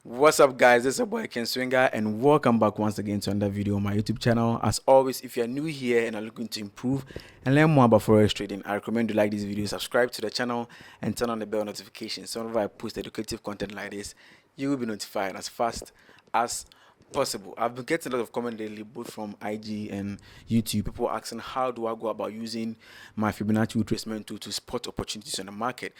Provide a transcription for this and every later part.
What's up, guys? This is your boy KingSwinger, and welcome back once again to another video on my YouTube channel. As always, if you're new here and are looking to improve and learn more about forex trading, I recommend you like this video, subscribe to the channel, and turn on the bell notifications. So whenever I post educative content like this, you will be notified as fast as possible. I've been getting a lot of comment lately, both from IG and YouTube. People asking how do I go about using my Fibonacci retracement tool to spot opportunities on the market.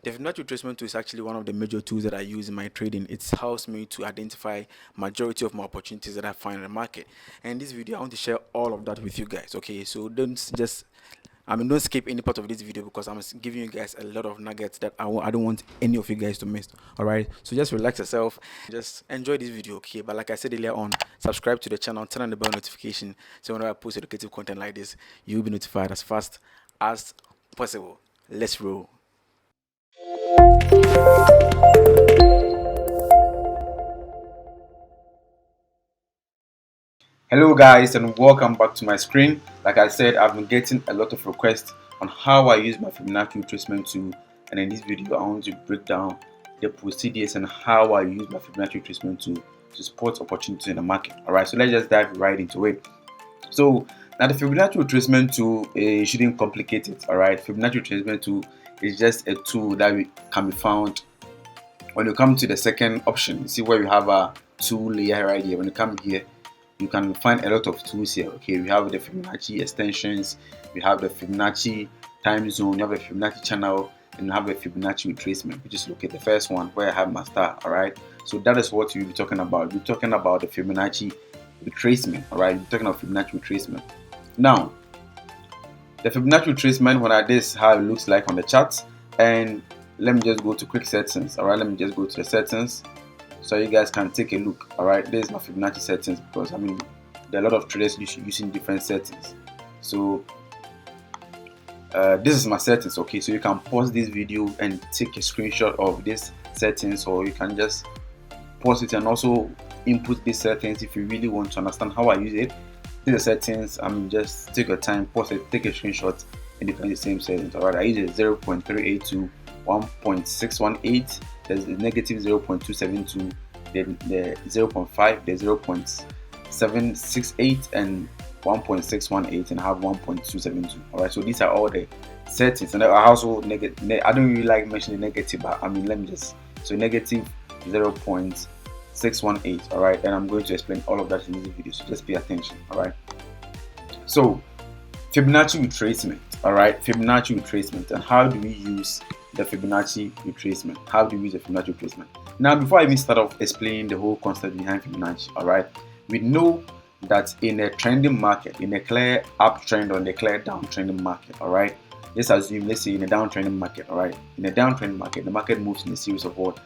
The Fibonacci retracement tool is actually one of the major tools that I use in my trading. It helps me to identify majority of my opportunities that I find in the market. And in this video, I want to share all of that with you guys. Okay, so don't skip any part of this video because I'm giving you guys a lot of nuggets that I don't want any of you guys to miss. All right, so just relax yourself, just enjoy this video, okay? But like I said earlier on, subscribe to the channel, turn on the bell notification, so whenever I post educative content like this, you'll be notified as fast as possible. Let's roll. Hello guys, and welcome back to my screen. Like I said, I've been getting a lot of requests on how I use my Fibonacci retracement tool, and in this video I want to break down the procedures and how I use my Fibonacci retracement tool to spot opportunities in the market. Alright, so let's just dive right into it. So now the Fibonacci retracement tool shouldn't complicate it. Alright, Fibonacci retracement tool is just a tool that can be found when you come to the second option. You see where you have a tool layer right here. When you come here, you can find a lot of tools here. Okay, we have the Fibonacci extensions, we have the Fibonacci time zone, you have the Fibonacci channel, and you have the Fibonacci retracement. We just look at the first one where I have my star. All right, so that is what we'll be talking about. We're talking about the Fibonacci retracement. All right, we're talking about Fibonacci retracement. Now, the Fibonacci retracement, when this is how it looks like on the chart. And let me just go to quick settings. All right, let me just go to the settings, so you guys can take a look. All right, there's my Fibonacci settings, because there are a lot of traders using different settings. So this is my settings. Okay, so you can pause this video and take a screenshot of this settings, or you can just pause it and also input these settings if you really want to understand how I use it. These are settings. Just take your time, pause it, take a screenshot, and you can use the same settings. All right, I use it 0.382, 1.618, there's a negative 0.272, then the 0.5, the 0.768, and 1.618, and I have 1.272. All right, so these are all the settings. And I also I don't really like mentioning negative, but let me just, so negative 0.618. all right, and I'm going to explain all of that in this video, so just pay attention. All right, so Fibonacci retracement. All right, Fibonacci retracement, and how do we use the Fibonacci retracement? How do we use the Fibonacci retracement? Now, before I even start off explaining the whole concept behind Fibonacci, all right, we know that in a trending market, in a clear uptrend or in a clear downtrending market, all right, let's assume, let's say in a downtrending market, all right, in a downtrending market, the market moves in a series of what?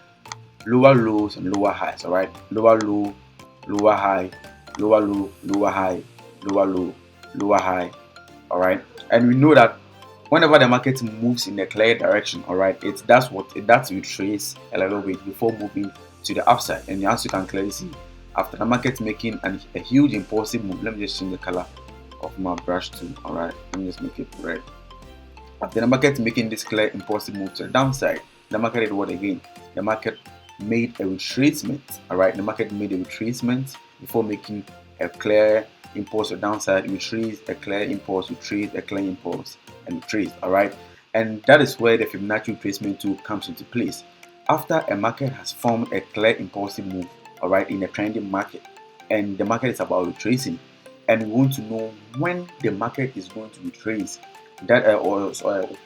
Lower lows and lower highs. All right, lower low, lower high, lower low, lower high, lower low, lower high. All right, and we know that whenever the market moves in a clear direction, all right, that's retrace a little bit before moving to the upside. And as you can clearly see, after the market making a huge impulsive move, let me just change the color of my brush tool. All right, let me just make it red. After the market making this clear impulsive move to the downside, the market did what again? The market made a retracement. All right, the market made a retracement before making a clear impulse or downside. Retrace, a clear impulse, retrace, a clear impulse, and retrace. All right, and that is where the Fibonacci retracement tool comes into place. After a market has formed a clear impulsive move, all right, in a trending market, and the market is about retracing, and we want to know when the market is going to retrace, that or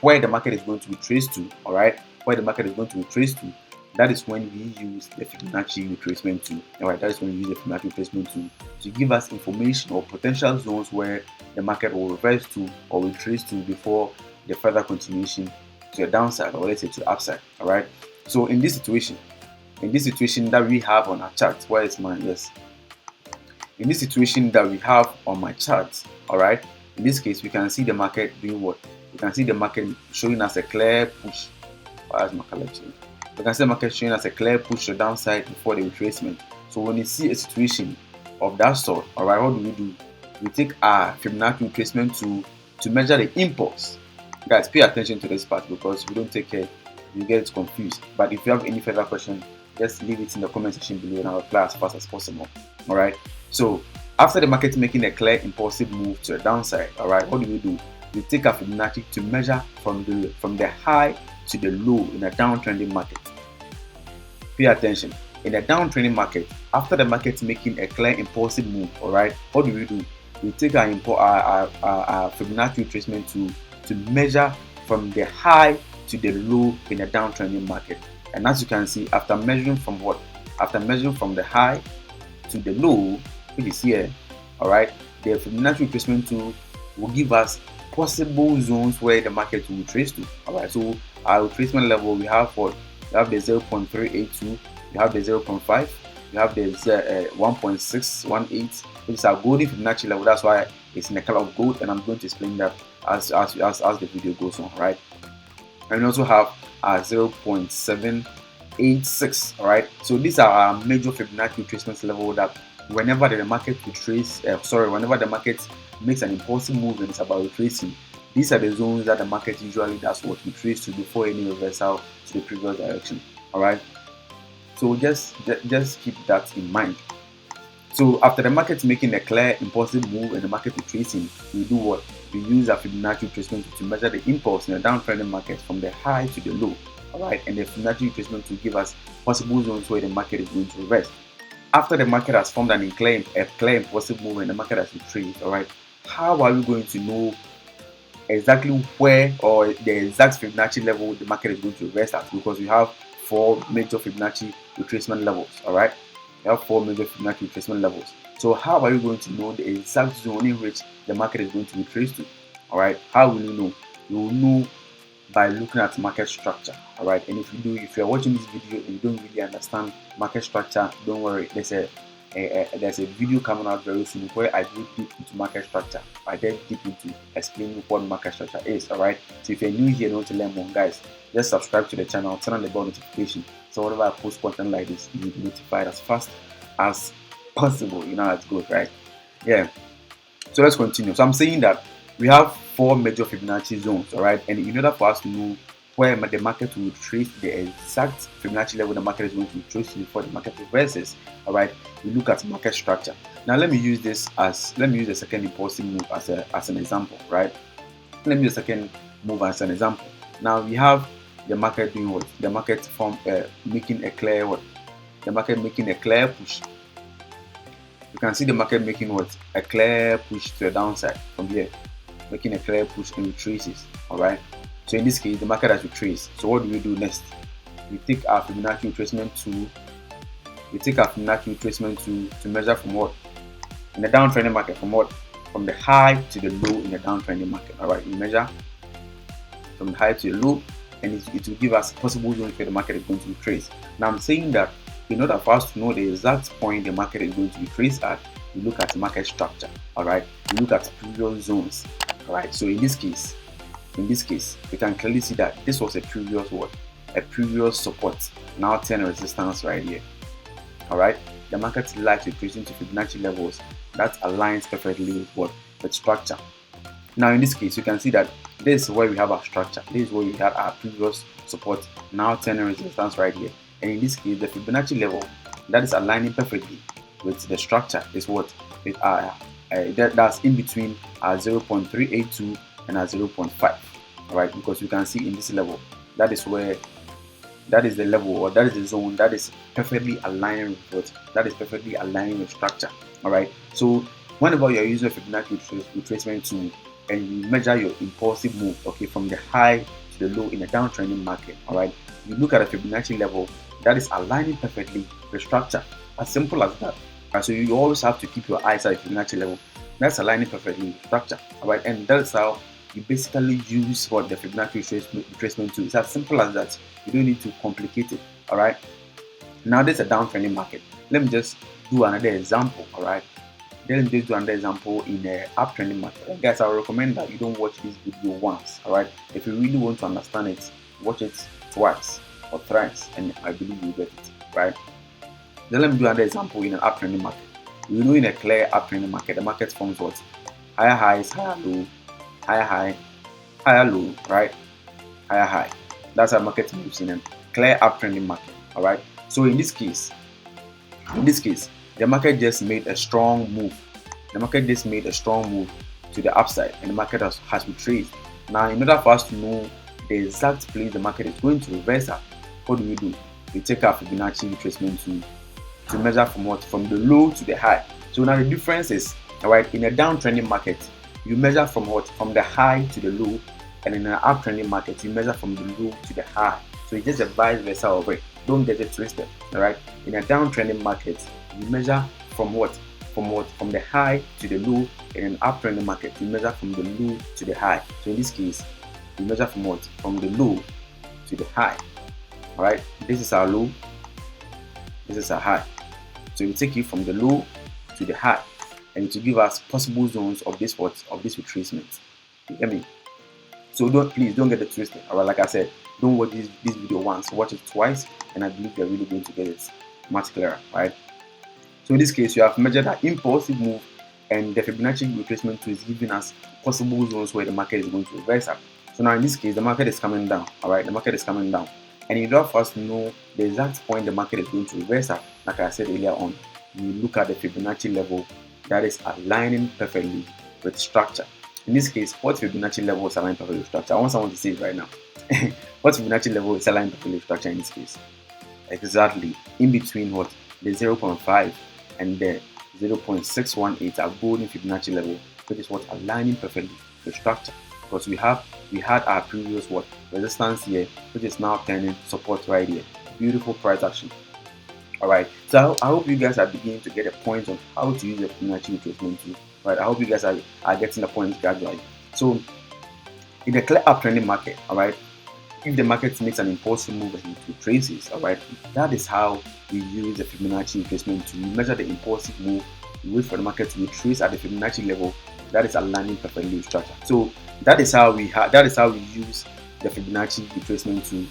where the market is going to retrace to. All right, where the market is going to retrace to. That is when we use the Fibonacci retracement tool. All right, that is when we use the Fibonacci retracement tool to give us information or potential zones where the market will reverse to or retrace to before the further continuation to the downside, or let's say to the upside. All right, so in this situation that we have on our chart, where is mine? Yes, in this situation that we have on my chart, all right, in this case we can see the market doing what? We can see the market showing us a clear push. Where's my collection? We can see the market showing us a clear push to the downside before the retracement. So when you see a situation of that sort, all right, what do? We take our Fibonacci retracement to measure the impulse. Guys, pay attention to this part, because if you don't take care, you get confused. But if you have any further question, just leave it in the comment section below and I'll reply as fast as possible. All right. So after the market making a clear impulsive move to the downside, all right, what do? We take a Fibonacci to measure from the high to the low in a downtrending market. Pay attention. In a downtrending market, after the market making a clear impulsive move, all right, what do? We take our Fibonacci retracement to measure from the high to the low in a downtrending market. And as you can see, after measuring from the high to the low, which is here, all right, the Fibonacci retracement tool will give us possible zones where the market will trace to. All right, so our retracement level, we have what? We have the 0.382, we have the 0.5, we have the 1.618, which is our golden Fibonacci level. That's why it's in the color of gold, and I'm going to explain that as the video goes on, right? And we also have our 0.786. all right, so these are our major Fibonacci retracement level that whenever the market whenever the market makes an impulsive move and it's about retracing, these are the zones that the market usually does what we trace to before any reversal to the previous direction. All right, so just keep that in mind. So after the market making a clear impulsive move and the market retracing, we do what? We use a Fibonacci retracement to measure the impulse in the downtrending market from the high to the low. All right, and the Fibonacci retracement to give us possible zones where the market is going to reverse. After the market has formed a clear impulsive move and the market has retraced, all right, how are we going to know exactly where or the exact Fibonacci level the market is going to reverse at? Because we have 4 major Fibonacci retracement levels. All right, we have 4 major Fibonacci retracement levels. So how are you going to know the exact zone in which the market is going to retrace to? All right, how will you know? You will know by looking at market structure. All right, and if you're watching this video and you don't really understand market structure, don't worry. There's a video coming out very soon where I go deep into market structure. I get deep into explaining what market structure is. All right, so if you're new here and want to learn more, guys, just subscribe to the channel, turn on the bell notification, so whenever I post content like this, you'll be notified as fast as possible. You know how it goes, right? Yeah. So let's continue. So I'm saying that we have 4 major Fibonacci zones, all right, and in order for us to know where the market will trace the exact Fibonacci level the market is going to trace before the market reverses, all right, we look at market structure. Now let me use the second impulsive move as an example, right? Let me use the second move as an example. Now we have the market doing what? The market making a clear what? The market making a clear push. You can see the market making what? A clear push to the downside from here, making a clear push and retraces. All right. So in this case, the market has retraced. So what do we do next? We take our Fibonacci retracement tool. To measure from what? In the downtrending market, from what? From the high to the low in the downtrending market. All right. We measure from the high to the low, and it will give us possible zones where the market is going to retrace. Now I'm saying that in order for us to know the exact point the market is going to retrace at, we look at market structure. All right. We look at previous zones. All right. So in this case, we can clearly see that this was a previous support, now turn resistance right here. All right, the market likes retracing to Fibonacci levels that aligns perfectly with what? The structure. Now in this case, you can see that this is where we have our structure. This is where we had our previous support, now turning resistance right here. And in this case, the Fibonacci level that is aligning perfectly with the structure is what? That's in between our 0.382 and our 0.5. all right, because you can see in this level, that is the level, or that is the zone that is perfectly aligned with what? That is perfectly aligned with structure. All right, so whenever you're using a Fibonacci retracement tool and you measure your impulsive move, okay, from the high to the low in a downtrending market, all right, you look at a Fibonacci level that is aligning perfectly with structure. As simple as that. So you always have to keep your eyes at the Fibonacci level that's aligning perfectly with structure. All right, and that's how you basically use what the Fibonacci retracement tool. It's as simple as that. You don't need to complicate it. All right. Now there's a downtrending market. Let me just do another example. All right. Then let me just do another example in the uptrending market. And guys, I would recommend that you don't watch this video once. All right. If you really want to understand it, watch it twice or thrice, and I believe you'll get it. Right. Then let me do another example in an uptrending market. We know in a clear uptrending market, the market forms what? Higher highs, higher low, higher high, higher low, right? Higher high. That's how market moves in a clear uptrending market. All right. So in this case, the market just made a strong move. The market just made a strong move to the upside, and the market has retraced. Now, in order for us to know the exact place the market is going to reverse at, what do? We take our Fibonacci retracement to measure from what? From the low to the high. So now the difference is, all right, in a downtrending market, you measure from what? From the high to the low, and in an uptrending market, you measure from the low to the high. So it's just a vice versa of it. Don't get it twisted, all right? In a downtrending market, you measure from what? From the high to the low. In an uptrending market, you measure from the low to the high. So in this case, we measure from what? From the low to the high. All right, this is our low, this is our high. So we take it from the low to the high, and to give us possible zones of this retracement. You get me? So please don't get it twisted. All right, like I said, don't watch this video once, watch it twice, and I believe you're really going to get it much clearer, right? So in this case, you have measured an impulsive move, and the Fibonacci retracement tool is giving us possible zones where the market is going to reverse up. So now in this case, the market is coming down. All right, the market is coming down, and in order for us to know the exact point the market is going to reverse up, like I said earlier on, you look at the Fibonacci level that is aligning perfectly with structure. In this case, what Fibonacci level is aligned perfectly with structure? I want someone to say it right now. What Fibonacci level is aligned perfectly with structure in this case? Exactly in between what? The 0.5 and the 0.618 are golden Fibonacci level, which is what aligning perfectly with structure. Because we had our previous what? Resistance here, which is now turning support right here. Beautiful price action. Alright, so I hope you guys are beginning to get a point on how to use the Fibonacci retracement tool. Right, I hope you guys are getting the point gradually. So in a clear uptrending market, alright, if the market makes an impulsive move and it retraces, alright, that is how we use the Fibonacci retracement tool. We measure the impulsive move, we wait for the market to retrace at the Fibonacci level that is aligning perfectly with structure. So that is how we use the Fibonacci retracement tool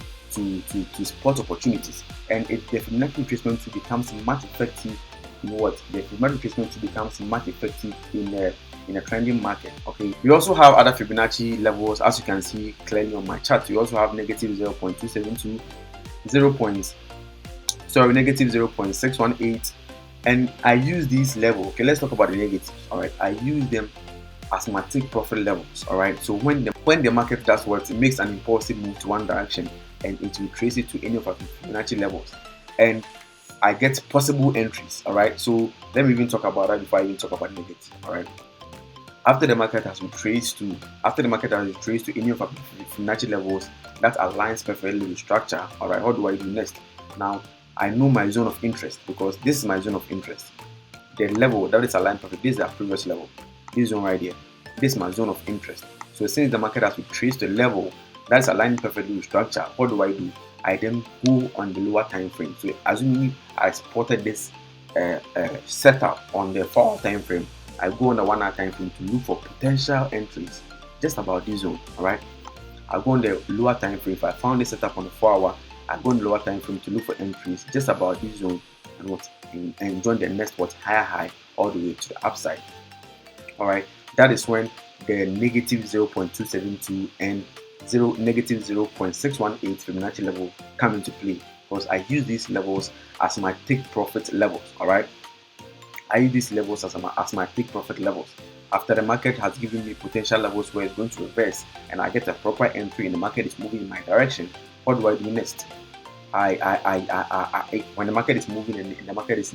to spot opportunities. And the Fibonacci retracement tool becomes much effective in what? The Fibonacci retracement tool becomes much effective in a trending market. Okay, we also have other Fibonacci levels, as you can see clearly on my chart. We also have negative 0.272, negative 0.618, and I use these levels. Okay, let's talk about the negatives. All right, I use them as my take profit levels. All right, so when the market does what? It makes an impulsive move to one direction, and it will trace it to any of our Fibonacci levels, and I get possible entries. All right, so let me even talk about that before I even talk about negative. All right, after the market has retraced to any of our Fibonacci levels that aligns perfectly with structure, all right, what do I do next? Now I know my zone of interest, because this is my zone of interest. The level that is aligned perfectly, this is our previous level, this zone right here, this is my zone of interest. So since the market has retraced the level that's aligning perfectly with structure, what do? I then go on the lower time frame. So assuming I spotted this setup on the 4-hour time frame, I go on the 1-hour time frame to look for potential entries just about this zone. All right, I go on the lower time frame. If I found this setup on the 4-hour, I go on the lower time frame to look for entries just about this zone, and join the next higher high all the way to the upside. All right, that is when the negative 0.272 and negative 0.618 Fibonacci level come into play, because I use these levels as my take profit levels. All right, I use these levels as my take profit levels. After the market has given me potential levels where it's going to reverse, and I get a proper entry and the market is moving in my direction, what do I do next? When the market is moving and the market is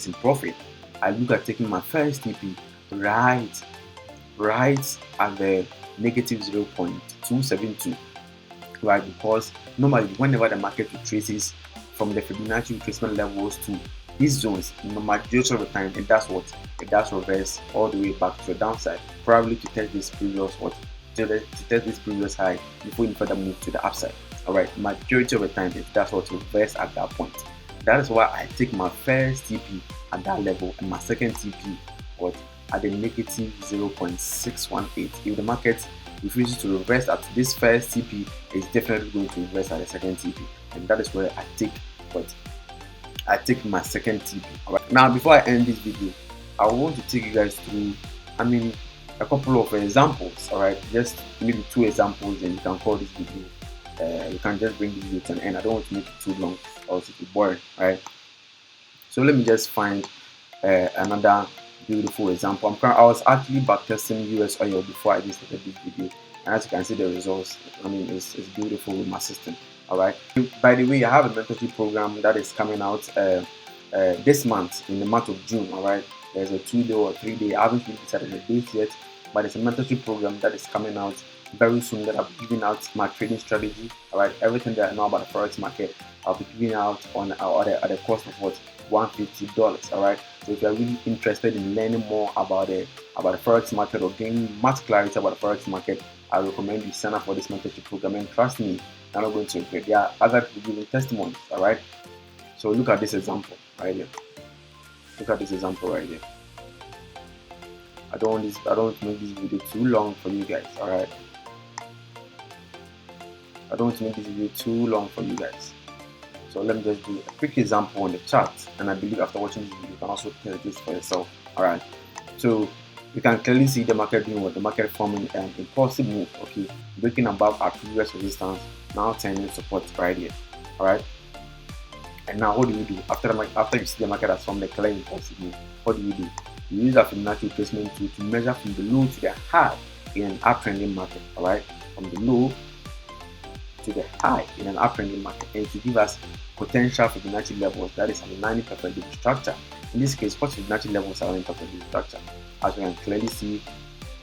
in profit, I look at taking my first TP right at the negative 0.272, right? Because normally whenever the market retraces from the Fibonacci retracement levels to these zones, in the majority of the time it does reverse all the way back to the downside, probably to test this previous high before you further move to the upside. All right, majority of the time it does reverse at that point. That is why I take my first TP at that level and my second TP at the negative 0.618. If the market refuses to reverse at this first TP, it's definitely going to reverse at the second TP, and that is where I take my second TP. All right, now before I end this video, I want to take you guys through a couple of examples. All right, just maybe 2 examples, and you can call this video you can just bring this video to an end. I don't want to make it too long or it will be boring, right? So let me just find another beautiful example. I was actually backtesting US oil before I just started this video, and as you can see the results, I mean it's beautiful with my system. All right. By the way, I have a mentorship program that is coming out this month, in the month of June. All right. There's a 2-day or 3-day. I haven't really decided the date yet, but it's a mentorship program that is coming out very soon, that I'll be giving out my trading strategy. All right. Everything that I know about the forex market, I'll be giving out on at the cost of what, $150. All right. So if you're really interested in learning more about the forex market or gaining much clarity about the forex market, I recommend you sign up for this mentorship program. And trust me, you're not going to regret. There are other people giving testimonies. All right. So look at this example right here. Look at this example right here. I don't want to make this video too long for you guys. All right. I don't want to make this video too long for you guys. So let me just do a quick example on the chart, and I believe after watching this video you can also test this for yourself. All right. So you can clearly see the market doing what, the market forming an impulsive move. Okay, breaking above our previous resistance, now turning support right here. All right. And now what do you do after you see the market has formed a clear impulsive move? What do? You use a Fibonacci retracement tool to measure from the low to the high in an uptrending market. All right, from the low to the high in an uptrending market, and to give us potential Fibonacci levels that is aligning perfectly with structure. In this case, what Fibonacci levels are aligning perfectly with structure? As you can clearly see,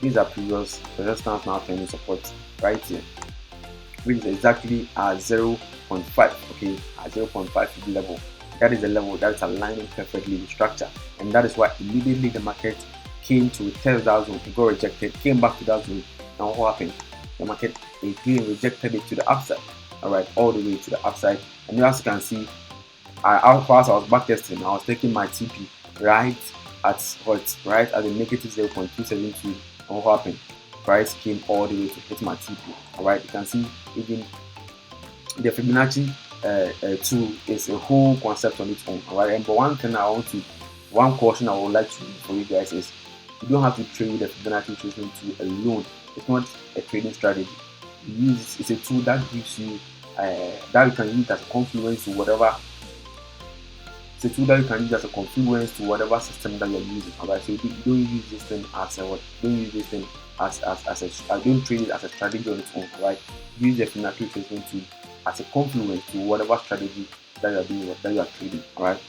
these are previous resistance, now turning support right here, which is exactly at 0.5. Okay, at 0.5 level. That is the level that is aligning perfectly with structure, and that is why immediately the market came to test that zone, it got rejected, came back to that zone. Now what happened? The market again rejected it to the upside. All right, all the way to the upside. And as you can see, whilst I was backtesting, I was taking my TP right at what, right at the negative 0.272. And what happened? Price came all the way to hit my TP. All right, you can see even the Fibonacci tool is a whole concept on its own. All right, and but one caution I would like to leave for you guys is you don't have to trade the Fibonacci retracement tool alone. It's not a trading strategy. It's a tool that gives you that you can use as a confluence to whatever. It's a tool that you can use as a confluence to whatever system that you're using. Alright, so you don't use this thing as a what? Don't use this thing as don't trade it as a strategy on its own. Alright, use the Fibonacci retracement tool as a confluence to whatever strategy that you're doing, that you are trading. Alright.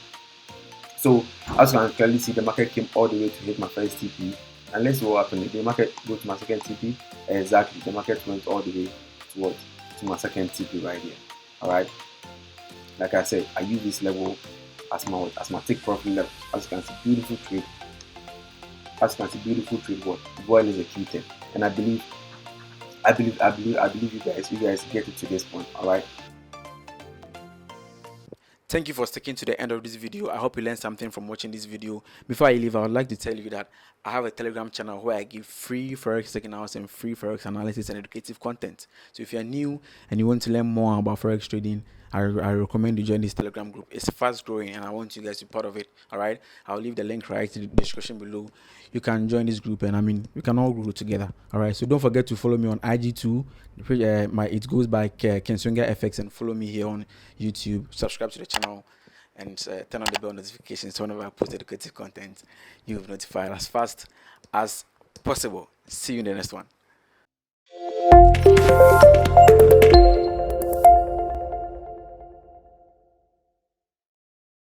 So as you can clearly see, the market came all the way to hit my first TP. And let's see what happened. The market go to my second TP. Exactly, the market went all the way to my second TP right here. All right. Like I said, I use this level as my take profit level. As you can see, beautiful trade. As you can see, beautiful trade. What well executed, and I believe you guys get it to this point. All right. Thank you for sticking to the end of this video. I hope you learned something from watching this video. Before I leave, I would like to tell you that I have a Telegram channel where I give free forex signals and free forex analysis and educative content. So if you're new and you want to learn more about forex trading, I recommend you join this Telegram group. It's fast growing and I want you guys to be part of it. All right, I'll leave the link right in the description below. You can join this group, and I mean we can all grow together. All right, so don't forget to follow me on IG too. It goes by KingSwinger FX, and follow me here on YouTube. Subscribe to the channel and turn on the bell notifications so whenever I post educative content, you'll be notified as fast as possible. See you in the next one.